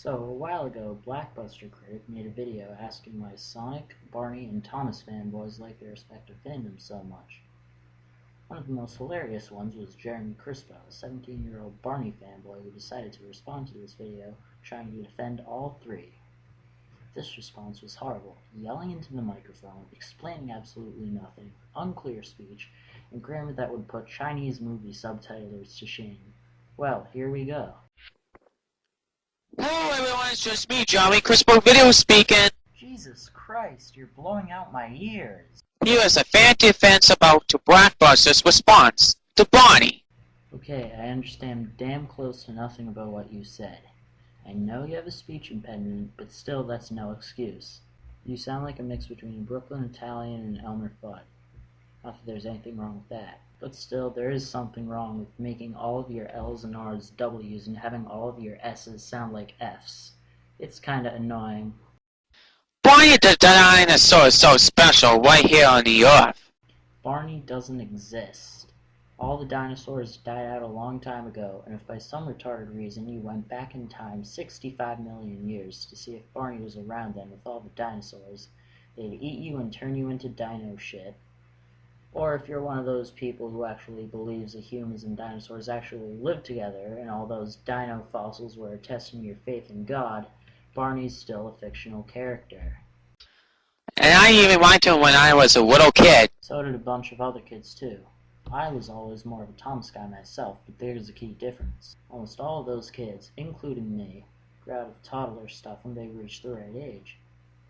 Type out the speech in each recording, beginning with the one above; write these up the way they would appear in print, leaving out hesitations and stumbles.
So, a while ago, Blackbustercritic made a video asking why Sonic, Barney, and Thomas fanboys like their respective fandoms so much. One of the most hilarious ones was Jeremy Crispo, a 17-year-old Barney fanboy who decided to respond to this video trying to defend all three. This response was horrible, yelling into the microphone, explaining absolutely nothing, unclear speech, and grammar that would put Chinese movie subtitlers to shame. Well, here we go. Hello everyone, it's just me, jeremycrispovideo speaking. Jesus Christ, you're blowing out my ears. Here is a fan defense about to Blackbuster's response to Barney. Okay, I understand damn close to nothing about what you said. I know you have a speech impediment, but still that's no excuse. You sound like a mix between a Brooklyn Italian and Elmer Fudd. Not that there's anything wrong with that. But still, there is something wrong with making all of your L's and R's W's and having all of your S's sound like F's. It's kinda annoying. Barney the dinosaur is so special right here on the earth. Barney doesn't exist. All the dinosaurs died out a long time ago, and if by some retarded reason you went back in time 65 million years to see if Barney was around then with all the dinosaurs, they'd eat you and turn you into dino shit. Or if you're one of those people who actually believes that humans and dinosaurs actually lived together and all those dino fossils were testing your faith in God, Barney's still a fictional character. And I even liked him when I was a little kid. So did a bunch of other kids too. I was always more of a Thomas guy myself, but there's a key difference. Almost all of those kids, including me, grew out of toddler stuff when they reached the right age.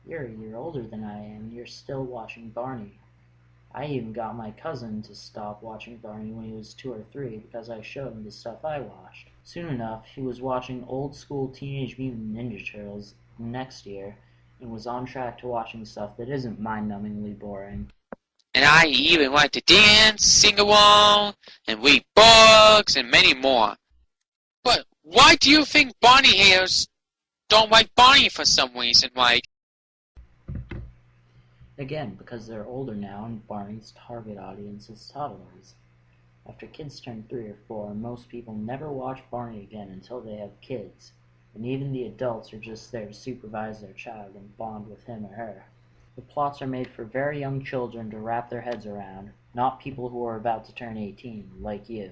You're a year older than I am, and you're still watching Barney. I even got my cousin to stop watching Barney when he was 2 or 3 because I showed him the stuff I watched. Soon enough, he was watching old school Teenage Mutant Ninja Turtles next year and was on track to watching stuff that isn't mind-numbingly boring. And I even like to dance, sing along, and read books, and many more. But why do you think Barney haters don't like Barney for some reason, like? Again, because they're older now and Barney's target audience is toddlers. After kids turn 3 or 4, most people never watch Barney again until they have kids, and even the adults are just there to supervise their child and bond with him or her. The plots are made for very young children to wrap their heads around, not people who are about to turn 18, like you.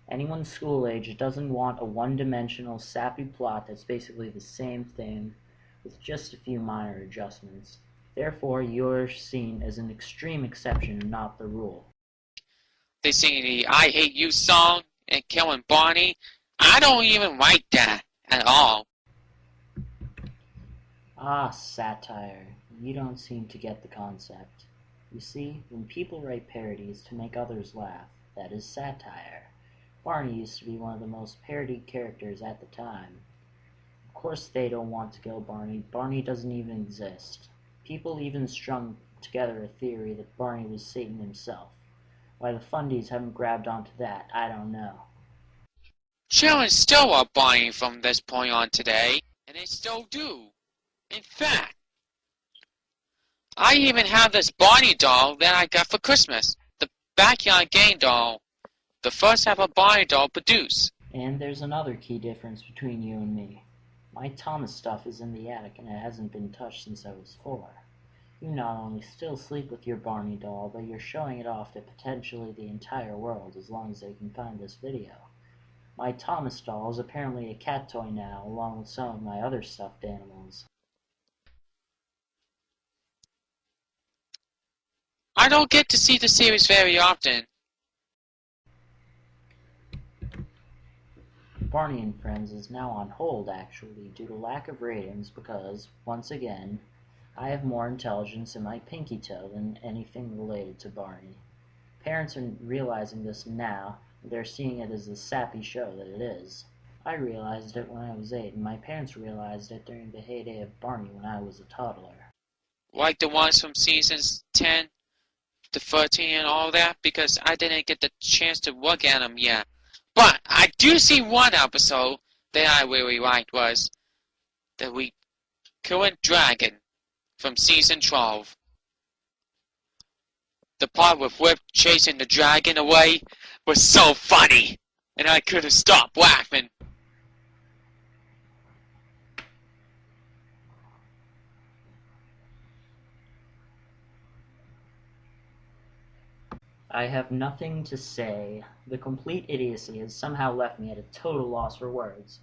Anyone school age doesn't want a one-dimensional, sappy plot that's basically the same thing, with just a few minor adjustments. Therefore, you're seen as an extreme exception and not the rule. They sing the I Hate You song and killing Barney. I don't even like that at all. Ah, satire. You don't seem to get the concept. You see, when people write parodies to make others laugh, that is satire. Barney used to be one of the most parodied characters at the time. Of course they don't want to kill Barney. Barney doesn't even exist. People even strung together a theory that Barney was Satan himself. Why the fundies haven't grabbed onto that, I don't know. Children still love Barney from this point on today, and they still do. In fact, I even have this Barney doll that I got for Christmas, the Backyard Game doll, the first ever Barney doll produced. And there's another key difference between you and me. My Thomas stuff is in the attic and it hasn't been touched since I was 4. You not only still sleep with your Barney doll, but you're showing it off to potentially the entire world as long as they can find this video. My Thomas doll is apparently a cat toy now, along with some of my other stuffed animals. I don't get to see the series very often. Barney and Friends is now on hold actually due to lack of ratings because, once again, I have more intelligence in my pinky toe than anything related to Barney. Parents are realizing this now, and they're seeing it as the sappy show that it is. I realized it when I was 8, and my parents realized it during the heyday of Barney when I was a toddler. Like the ones from seasons 10 to 13 and all that, because I didn't get the chance to look at them yet. But I do see one episode that I really liked was the Current Dragon from season 12. The part with Whip chasing the dragon away was so funny, and I couldn't stop laughing. I have nothing to say. The complete idiocy has somehow left me at a total loss for words,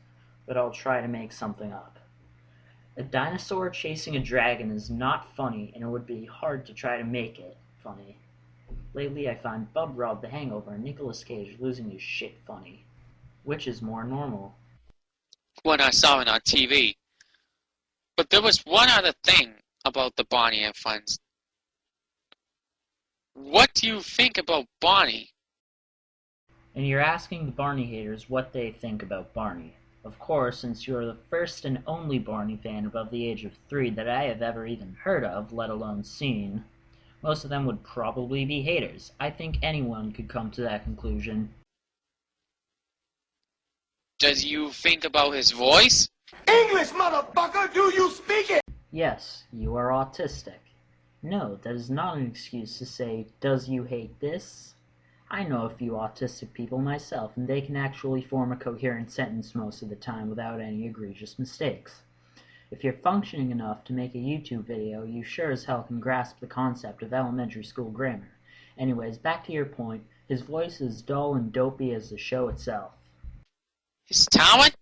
but I'll try to make something up. A dinosaur chasing a dragon is not funny, and it would be hard to try to make it funny. Lately I find Bub Rub the Hangover and Nicolas Cage losing his shit funny. Which is more normal? When I saw it on TV. But there was one other thing about the Barney and Friends. What do you think about Barney? And you're asking the Barney haters what they think about Barney. Of course, since you are the first and only Barney fan above the age of 3 that I have ever even heard of, let alone seen, most of them would probably be haters. I think anyone could come to that conclusion. Does you think about his voice? English, motherfucker, do you speak it? Yes, you are autistic. No, that is not an excuse to say, does you hate this? I know a few autistic people myself, and they can actually form a coherent sentence most of the time without any egregious mistakes. If you're functioning enough to make a YouTube video, you sure as hell can grasp the concept of elementary school grammar. Anyways, back to your point, his voice is dull and dopey as the show itself. His talent?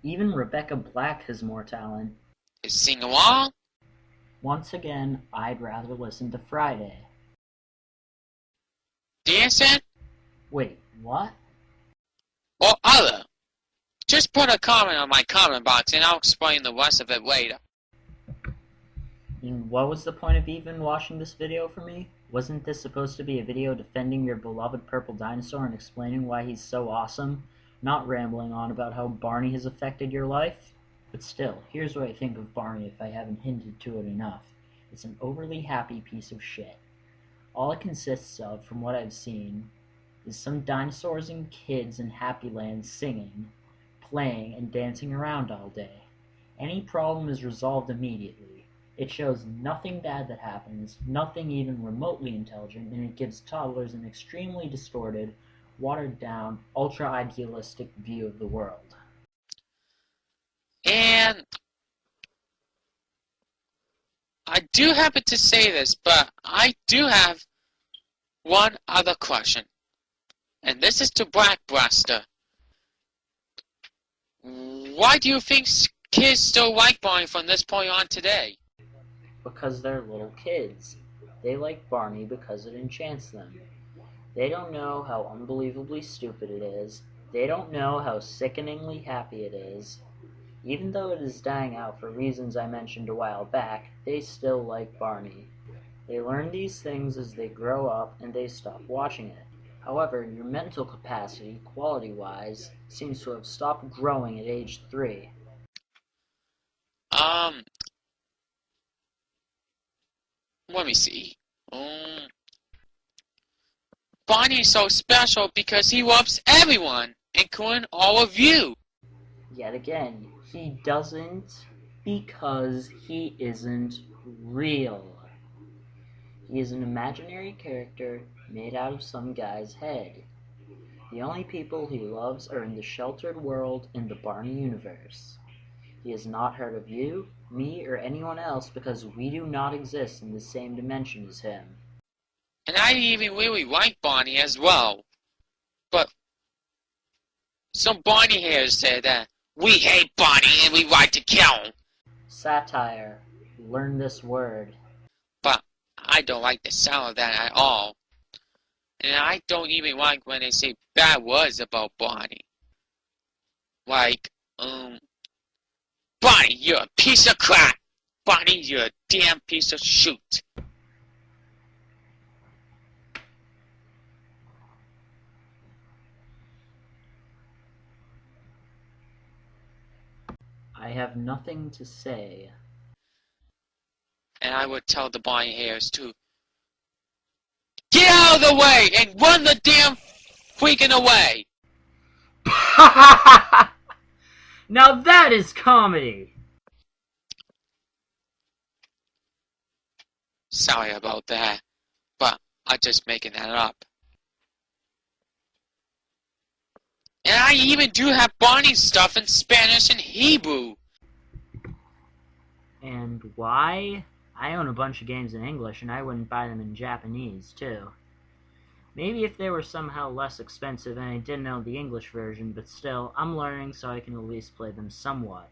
Even Rebecca Black has more talent. His sing-along? Once again, I'd rather listen to Friday. Dancing? Wait, what? Or other? Just put a comment on my comment box and I'll explain the rest of it later. And what was the point of even watching this video for me? Wasn't this supposed to be a video defending your beloved purple dinosaur and explaining why he's so awesome? Not rambling on about how Barney has affected your life? But still, here's what I think of Barney if I haven't hinted to it enough. It's an overly happy piece of shit. All it consists of, from what I've seen, is some dinosaurs and kids in Happy Land singing, playing, and dancing around all day. Any problem is resolved immediately. It shows nothing bad that happens, nothing even remotely intelligent, and it gives toddlers an extremely distorted, watered-down, ultra-idealistic view of the world. And I do happen to say this, but I do have one other question. And this is to Blackbuster. Why do you think kids still like Barney from this point on today? Because they're little kids. They like Barney because it enchants them. They don't know how unbelievably stupid it is. They don't know how sickeningly happy it is. Even though it is dying out for reasons I mentioned a while back, they still like Barney. They learn these things as they grow up and they stop watching it. However, your mental capacity, quality-wise, seems to have stopped growing at age 3. Let me see. Barney's so special because he loves everyone, including all of you. Yet again, he doesn't because he isn't real. He is an imaginary character made out of some guy's head. The only people he loves are in the sheltered world in the Barney universe. He has not heard of you, me, or anyone else because we do not exist in the same dimension as him. And I even really like Barney as well. But some Barney haters say that we hate Barney and we like to kill him. Satire. Learn this word. But I don't like the sound of that at all. And I don't even like when they say bad words about Barney. Like, Barney, you're a piece of crap. Barney, you're a damn piece of shit. I have nothing to say. And I would tell the Barney haters to get out of the way and run the damn freaking away. Now that is comedy! Sorry about that, but I'm just making that up. And I even do have Barney stuff in Spanish and Hebrew. And why? I own a bunch of games in English and I wouldn't buy them in Japanese, too. Maybe if they were somehow less expensive and I didn't know the English version, but still, I'm learning so I can at least play them somewhat.